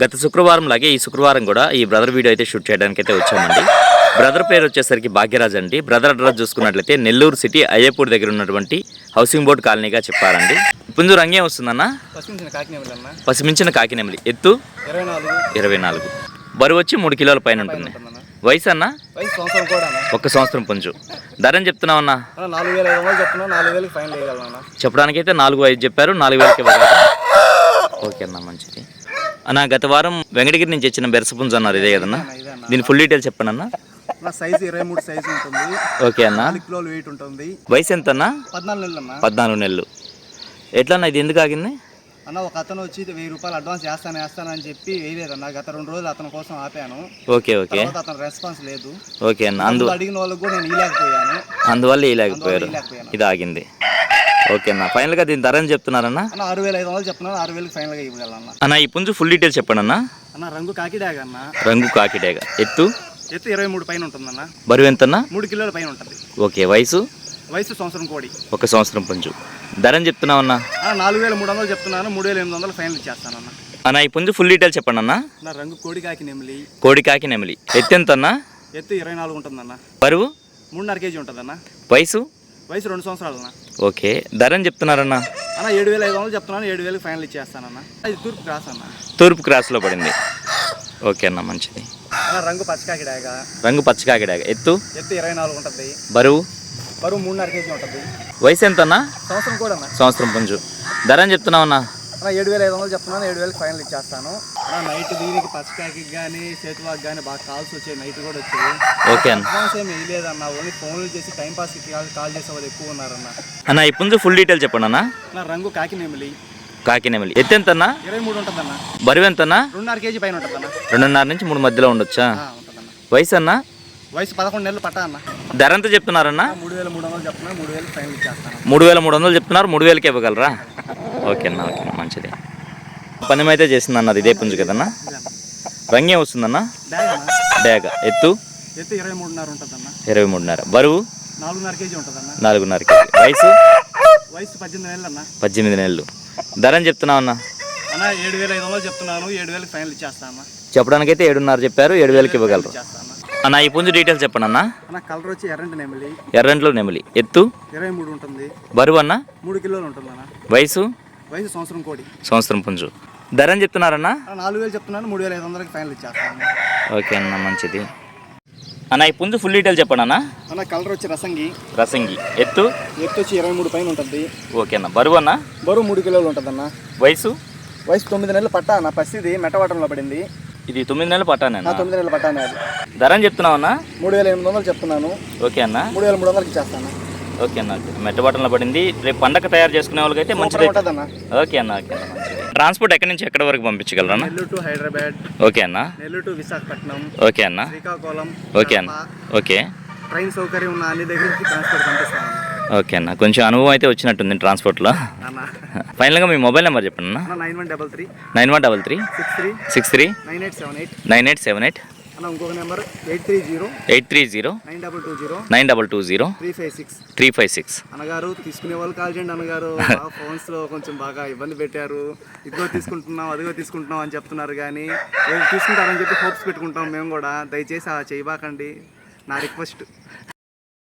గత శుక్రవారం లాగే ఈ శుక్రవారం కూడా ఈ బ్రదర్ వీడియో అయితే షూట్ చేయడానికి అయితే వచ్చామండి. బ్రదర్ పేరు వచ్చేసరికి భాగ్యరాజ్ అండి. బ్రదర్ అడ్రస్ చూసుకున్నట్లయితే నెల్లూరు సిటీ అయ్యపూర్ దగ్గర ఉన్నటువంటి హౌసింగ్ బోర్డ్ కాలనీగా చెప్పారండి. పుంజు రంగేం వస్తుందన్న? పసిమించిన కాకినెమలి. ఎత్తు 24. బరువు వచ్చి 3 కిలోల పైన ఉంటుంది. వయసు అన్న? 1 సంవత్సరం పుంజు. ధర అని చెప్తున్నావన్నా? 4,500 చెప్పడానికైతే 4,500 చెప్పారు. 4,000కి ఇవ్వగలరా? ఓకే అన్న, మంచిది అన్న. గత వారం వెంకటగిరి నుంచి వచ్చిన బెరస పుంజు అన్నారు, ఇదే కదన్నా? దీని ఫుల్ డీటెయిల్స్ చెప్పండి అన్న. సైజు 23 సైజు ఉంటుంది. ఓకే అన్న. 4 కిలోలు వెయిట్ ఉంటుంది. వయసు ఎంత అన్న? 14 నెలలు అన్న. 14 నెలలు. ఎట్లా అన్న, ఇది ఎందుకు ఆగింది అన్న? ఒక అతను వచ్చి 1000 రూపాయలు అడ్వాన్స్ వేస్తానని చెప్పి వేయలేదన్న. గత 2 రోజులు అతని కోసం ఆపాను. Okay okay. అతను రెస్పాన్స్ లేదు. ఓకే అన్న. అడిగిన వాళ్ళకి కూడా నేను ఇవ్వలేకపోయాను. అందువల్ల ఇవ్వలేకపోయారు, ఇది ఆగింది. ఓకే అన్న. ఫైనల్ గా దీని ధర అని చెప్తున్నారన్న? 6,500 చెప్తున్నాను. 6,000కి ఫైనల్ గా ఇవ్వగలన్నా. అన్న ఈ పుంజు ఫుల్ డీటెయిల్స్ చెప్పండి అన్న. అన్న రంగు కాకిడాగ అన్న. రంగు కాకిడాగ. ఎత్తు 23 పైన ఉంటుందన్న. బరువు ఎంతన్నా? 3 కిలోల పైన ఉంటుంది. ఓకే. వయసు సంవత్సరం కోడి. 1 సంవత్సరం పుంజు. ధర అని చెప్తున్నావు అన్న? 4,300 చెప్తున్నాను. 3,800 ఫైనల్ ఇచ్చేస్తానన్న. అన్న ఈ పుంజు ఫుల్ డీటెయిల్స్ చెప్పండి అన్న. నా రంగు కోడి కాకి నెమలి. కోడి కాకి నెమలి. ఎత్తు ఎంత అన్న? ఎత్తు 24 ఉంటుందన్న. బరువు 3.5 కేజీ ఉంటుందన్న. వయసు 2 సంవత్సరాలన్న. ఓకే. ధర అని చెప్తున్నారన్న? అన్న 7,500 చెప్తున్నాను. 7,000కి ఫైనల్ ఇచ్చేస్తానన్న. ఇది తూర్పు క్రాస్ అన్న. తూర్పు క్రాస్లో పడింది. ఓకే అన్న, మంచిది. రంగు పచ్చకాకిడాగ. రంగు పచ్చకాకిడాగ. ఎత్తు 24 ఉంటుంది. బరువు 3.5 కేజీ ఉంటుంది. వయసు ఎంత అన్న? సంవత్సరం కూడా అన్న. సంవత్సరం పుంజు. ధర అని చెప్తున్నావు అన్న? 7,500 చెప్తున్నాను. 7,000కి ఫైనల్ ఇచ్చేస్తాను. నైట్ దీనికి పచ్చకాకి కానీ సేతువాకి కానీ బాగా కాల్స్ వచ్చాయి. నైట్ కూడా వచ్చాయి. ఓకే అన్న. అడ్వాన్స్ ఏమి వేయలేదన్న. ఓన్లీ ఫోన్లు చేసి టైం పాస్ కాల్ చేసే వాళ్ళు ఎక్కువ ఉన్నారన్న. అన్న ఈ పుంజు ఫుల్ డీటెయిల్ చెప్పండి అన్న. నా రంగు కాకి నెమలి. కాకి నెమలి. ఎత్తు ఎంత అన్న? 23 ఉంటుందన్న. బరువు ఎంత అన్న? 2.5 కేజీ పైన ఉంటుందన్న. 2.5 నుంచి 3 మధ్యలో ఉండొచ్చా? ఉంటుందన్న. వయసు అన్న? వయసు 11 నెలలు పట్టా అన్న. ధర ఎంత చెప్తున్నారన్న? 3,300 చెప్తున్నా. 3,000కి ఫైనల్ ఇచ్చేస్తాను. 3,300 చెప్తున్నారు. 3,000కి ఇవ్వగలరా? ఓకే అన్న, ఓకే అన్న, మంచిది. పని అయితే చేస్తుంది అన్నది ఇదే పుంజు కదన్నా? రంగే వస్తుందన్న? డాగ. ఎత్తు 23.5 ఉంటుందన్న. 23.5. బరువు 4.5 కేజీ ఉంటుందన్న. 4.5 కేజీ. వయసు 18 నెలలు అన్న. 18 నెలలు. ధర అని చెప్తున్నావు అన్న? అన్న 7,500 చెప్తున్నాను. 7,000కి ఫైనల్ ఇచ్చేస్తాను. చెప్పడానికైతే 7.5 చెప్పారు. 7,000కి ఇవ్వగలరు అన్న. ఈ పుంజు డీటెయిల్స్ చెప్పండి అన్న. అన్న కలర్ వచ్చి ఎర్రంటి నెమలి. ఎర్రంట్లో నెమలి. ఎత్తు 23 ఉంటుంది. బరువు అన్న? 3 కిలోలు ఉంటుందన్న. వయసు సంవత్సరం కోడి. సంవత్సరం పుంజు. ధర అని చెప్తున్నారన్న? 4,000 చెప్తున్నాను. 3,500కి ఫైనల్ ఇచ్చేస్తాను. ఓకే అన్న, మంచిది అన్న. ఈ పుంజు ఫుల్ డీటెయిల్ చెప్పండి అన్న. అన్న కలర్ వచ్చి రసంగి. రసంగి. ఎత్తు వచ్చి 23 పైన ఉంటుంది. ఓకే అన్న. బరువు అన్న? బరువు 3 కిలోలు ఉంటుందన్న. వయసు 9 నెలలు పట్టా అన్న. పసిది మెట్టవాటంలో పడింది. ఇది 9 నెలలు పట్టానే? 9 నెలలు పట్టానే. ధర అని చెప్తున్నావు అన్న? 3,800 చెప్తున్నాను. ఓకే అన్న. 3,300కి ఇచ్చేస్తాను. ఓకే అన్న. మెట్టబాటంలో పడింది. రేపు పండగ తయారు చేసుకునే వాళ్ళకైతే మంచిది ఉంటుందన్న. ఓకే అన్న, ఓకే అన్న, మంచిది. ట్రాన్స్పోర్ట్ ఎక్కడి నుంచి ఎక్కడి వరకు పంపించగలరా? నెల్లూరు టు హైదరాబాద్. ఓకే అన్న. నెల్లూరు టు విశాఖపట్నం. ఓకే అన్న. శ్రీకాకుళం. ఓకే అన్న. ఓకే. ట్రైన్ సౌకర్యం ఉన్న అన్ని దగ్గరికి ట్రాన్స్పోర్ట్ పంపిస్తాను. ఓకే అన్న. కొంచెం అనుభవం అయితే వచ్చినట్టుంది ట్రాన్స్పోర్ట్లో. ఫైనల్గా మీ మొబైల్ నెంబర్ చెప్పండి అన్న. 9133 9133 63 9878 9878. అన్న ఇంకొక నెంబర్ 830 922 356. అన్నగారు తీసుకునే వాళ్ళు కాల్ చేయండి. అన్నగారు ఫోన్స్ లో కొంచెం బాగా ఇబ్బంది పెట్టారు. ఇదిగో తీసుకుంటున్నాం, అదిగో తీసుకుంటున్నాం అని చెప్తున్నారు. కానీ తీసుకుంటారని చెప్పి హోప్స్ పెట్టుకుంటాం మేము కూడా. దయచేసి అలా చేయబాకండి, నా రిక్వెస్ట్.